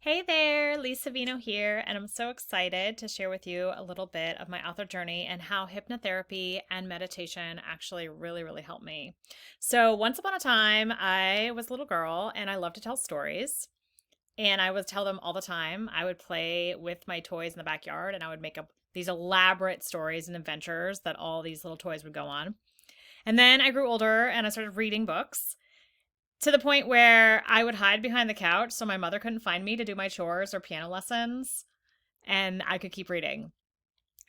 Hey there, Lisa Vino here, and I'm so excited to share with you a little bit of my author journey and how hypnotherapy and meditation actually really helped me. So, once upon a time, I was a little girl and I loved to tell stories, and I would tell them all the time. I would play with my toys in the backyard and I would make up these elaborate stories and adventures that all these little toys would go on. And then I grew older and I started reading books to the point where I would hide behind the couch so my mother couldn't find me to do my chores or piano lessons, and I could keep reading.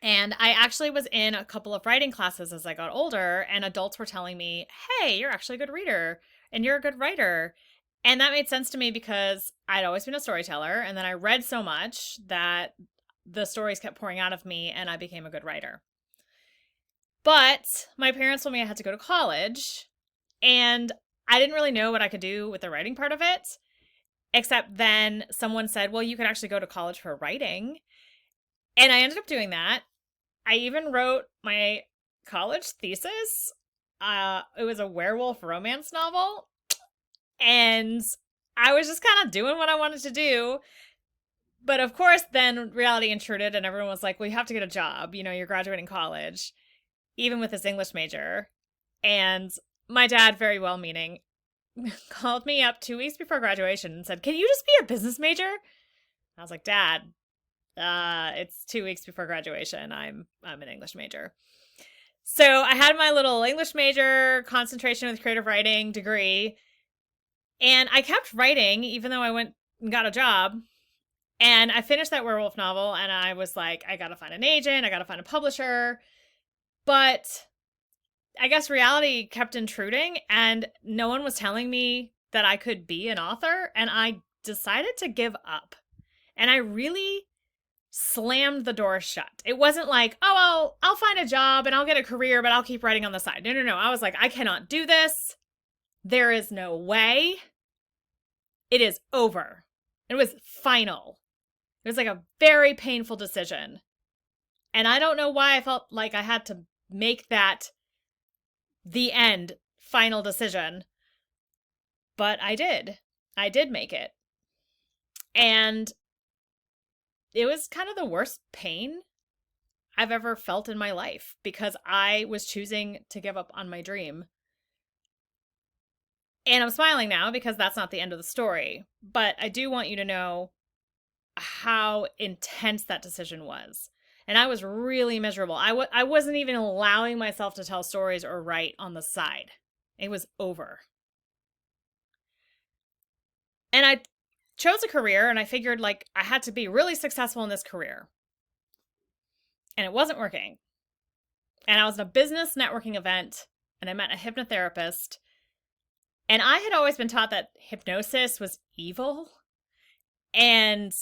And I actually was in a couple of writing classes as I got older, and adults were telling me, hey, you're actually a good reader and you're a good writer. And that made sense to me because I'd always been a storyteller, and then I read so much that the stories kept pouring out of me, and I became a good writer. But my parents told me I had to go to college, and I didn't really know what I could do with the writing part of it, except then someone said, well, you could actually go to college for writing. And I ended up doing that. I even wrote my college thesis. It was a werewolf romance novel. And I was just kind of doing what I wanted to do. But of course, then reality intruded, and everyone was like, well, you have to get a job. You know, you're graduating college, even with this English major. And my dad, very well meaning, called me up 2 weeks before graduation and said, can you just be a business major? I was like, Dad, it's 2 weeks before graduation. I'm an English major. So I had my little English major, concentration with creative writing degree, and I kept writing even though I went and got a job. And I finished that werewolf novel, and I was like, I gotta find an agent, I gotta find a publisher. But I guess reality kept intruding, and no one was telling me that I could be an author, and I decided to give up. And I really slammed the door shut. It wasn't like, oh, well, I'll find a job and I'll get a career, but I'll keep writing on the side. No. I was like, I cannot do this. There is no way. It is over. It was final. It was like a very painful decision. And I don't know why I felt like I had to make that the end final decision, but I did. I did make it. And it was kind of the worst pain I've ever felt in my life because I was choosing to give up on my dream. And I'm smiling now because that's not the end of the story. But I do want you to know how intense that decision was. And I was really miserable. I wasn't even allowing myself to tell stories or write on the side. It was over. And I chose a career, and I figured like I had to be really successful in this career. And it wasn't working. And I was in a business networking event, and I met a hypnotherapist. And I had always been taught that hypnosis was evil. And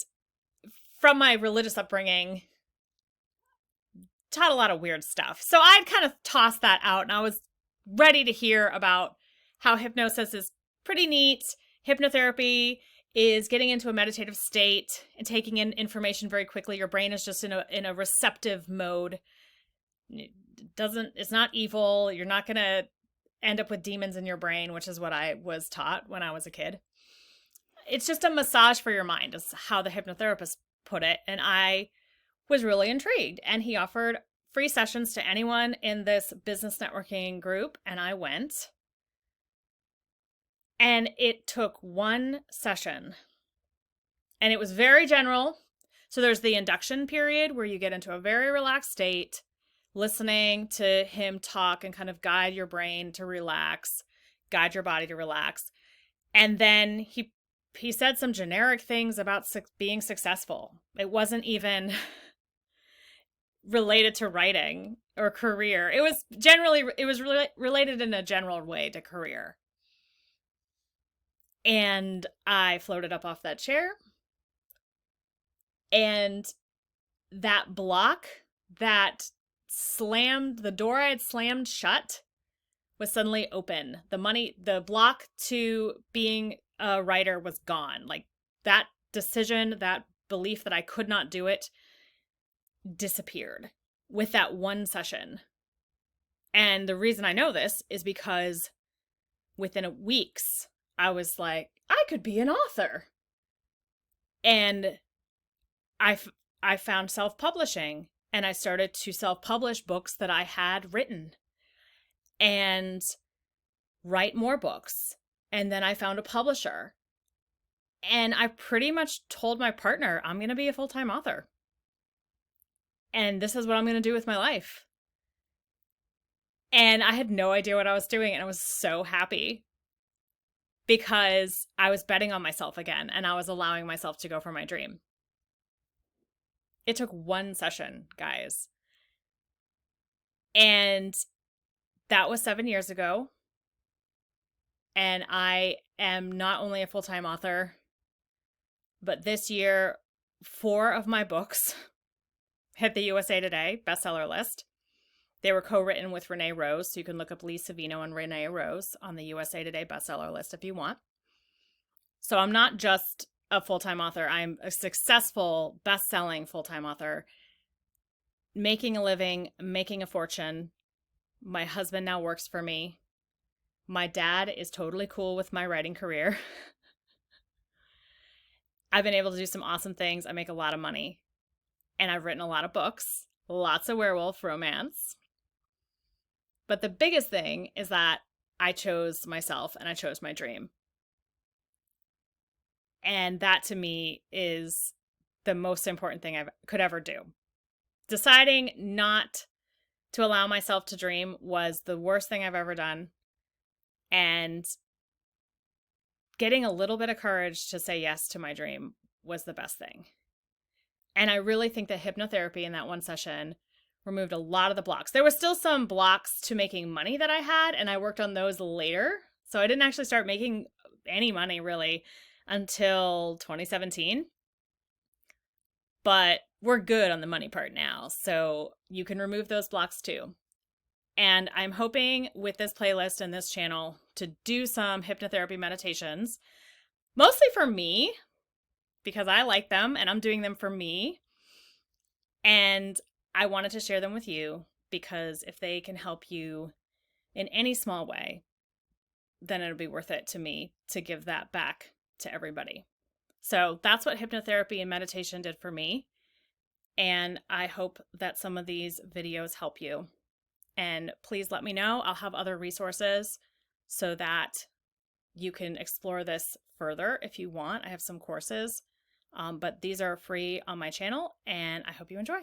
from my religious upbringing, taught a lot of weird stuff. So I'd kind of tossed that out, and I was ready to hear about how hypnosis is pretty neat. Hypnotherapy is getting into a meditative state and taking in information very quickly. Your brain is just in a receptive mode. It's not evil. You're not going to end up with demons in your brain, which is what I was taught when I was a kid. It's just a massage for your mind, is how the hypnotherapist put it. And I was really intrigued. And he offered free sessions to anyone in this business networking group. And I went. And it took one session. And it was very general. So there's the induction period where you get into a very relaxed state, listening to him talk and kind of guide your brain to relax, guide your body to relax. And then he said some generic things about being successful. It wasn't even related to writing or career. It was related in a general way to career. And I floated up off that chair, and that block that slammed, the door I had slammed shut, was suddenly open. The block to being a writer was gone. Like, that decision, that belief that I could not do it disappeared with that one session. And the reason I know this is because within weeks, I was like, I could be an author. And I, f- I found self-publishing, and I started to self-publish books that I had written and write more books. And then I found a publisher. And I pretty much told my partner, I'm going to be a full-time author. And this is what I'm going to do with my life. And I had no idea what I was doing. And I was so happy because I was betting on myself again and I was allowing myself to go for my dream. It took one session, guys. And that was 7 years ago. And I am not only a full-time author, but this year, 4 of my books hit the USA Today bestseller list. They were co-written with Renee Rose, so you can look up Lee Savino and Renee Rose on the USA Today bestseller list if you want. So I'm not just a full-time author. I'm a successful, best-selling full-time author, making a living, making a fortune. My husband now works for me. My dad is totally cool with my writing career. I've been able to do some awesome things. I make a lot of money. And I've written a lot of books, lots of werewolf romance. But the biggest thing is that I chose myself and I chose my dream. And that to me is the most important thing I could ever do. Deciding not to allow myself to dream was the worst thing I've ever done. And getting a little bit of courage to say yes to my dream was the best thing. And I really think that hypnotherapy in that one session removed a lot of the blocks. There were still some blocks to making money that I had, and I worked on those later. So I didn't actually start making any money really until 2017. But we're good on the money part now. So you can remove those blocks too. And I'm hoping with this playlist and this channel to do some hypnotherapy meditations, mostly for me, because I like them and I'm doing them for me. And I wanted to share them with you because if they can help you in any small way, then it'll be worth it to me to give that back to everybody. So that's what hypnotherapy and meditation did for me. And I hope that some of these videos help you. And please let me know. I'll have other resources so that you can explore this further if you want. I have some courses, but these are free on my channel, and I hope you enjoy.